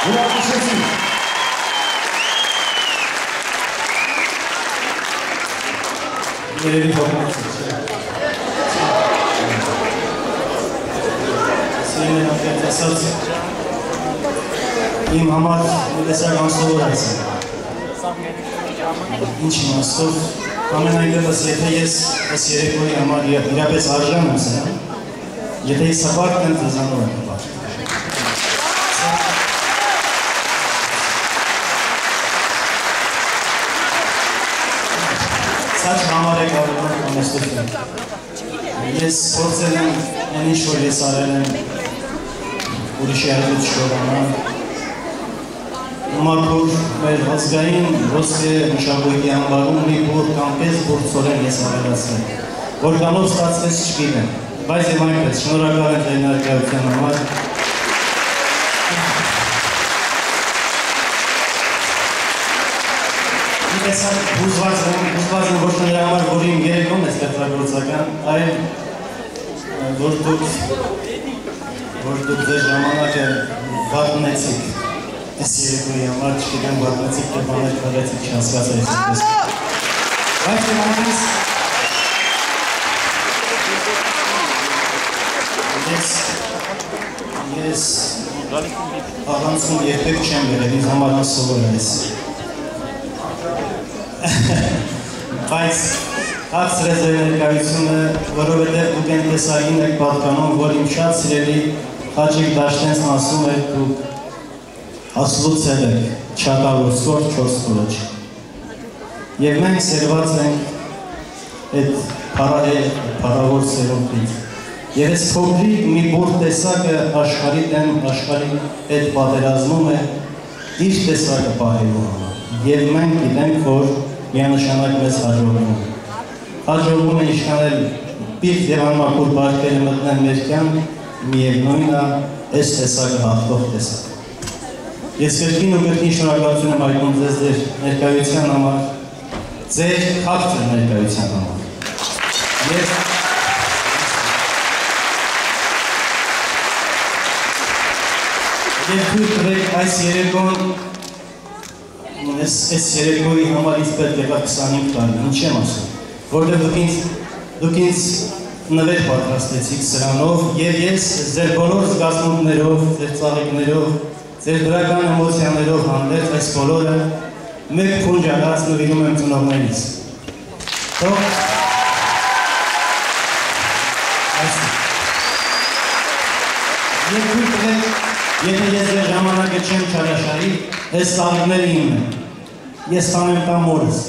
Ուրախացեցի։ Երևի հողնացեց։ Սիրին են ակետ ասած, իմ համար տեսակ անսովոր այս է։ Ինչ իմաստով, ամենայնպես եթե ես այս երեկոյի համար իրապես արժան եմ սրան, եթե ես հպարտ եմ ձեզանով եմ հպարտ։ Սաչ համար է կարողան ամեստություն։ Ես փորձել եմ են ինչ որ ես արել եմ ուրիշի այլուց շորանալ, Մաքուր մեր ազգային ոսկե մշակույթի անվարում մի բուր կամ պես բուրցորեն ես ավելացրել, որքանով ստացվեց չգիտեմ, բայց եմ այնպես, շնորհակալ եմ ձեր ներկայության համար։ Մի տեսակ հուզված եմ ոչ նրա համար, որ իմ երեկոն է ստեղծագործական, այլ որ դուք ձեր ժամանակը վատնեցիք Ես երեկոյի համար չգիտեմ վատնեցիք թե բաներ կրեցիք չհասկացա ես այդպես։ Բայց դրանից ես աղանցում երբեք չեմ վերել, ինձ համար անսովոր է ես։ Բայց հացրեց է ներկայությունը, որովհետև դուք են տեսագին եք պատկանում, որ իմ շատ սիրելի Հաջիկ Դաշտենցն ասում եք դուք ասլուծել եք չակալոսոր 4 կորոջ։ Եվ մենք սերված ենք այդ պարավոր սերոնդից։ Եվ ես փոքրիկ մի բուր տեսակը աշխարհի դեմ աշխարհի այդ պատերազմում է իր տեսակը պահելու համար։ Եվ մենք գիտենք, որ միանշանակ մեզ հաջողվում է։ Հաջողվում է ինչքան էլ պիղծ եւ անմաքուր բարքերը մտնեն մեր կյանք, միևնույնն է այս տեսակը հաղթող տեսակ։ Ես կրկին ու կրկին շնորհակալություն եմ հայտնում ձեզ ձեր ներկայության համար, ձեր քաղցր ներկայության համար։ Եվ թույլ տվեք այս երեկոն, այս երեկոյի համար ինձ պետք եղավ 25 տարի, ինչ եմ ասում, որտեղ դուք ինձ նվեր պատրաստեցիք սրանով, եւ ես ձեր բոլոր զգացմունքներով, ձեր ծաղիկներով, ձեր դրական էմոցիաներով հանդերձ այս բոլորը մեկ փունջ արած նվիրում եմ ծնողներիս։ Եթե ես ձեր ժամանակը չեմ չարաշարի, այս ծաղիկները իմ են, ես տանեմ տա մորս։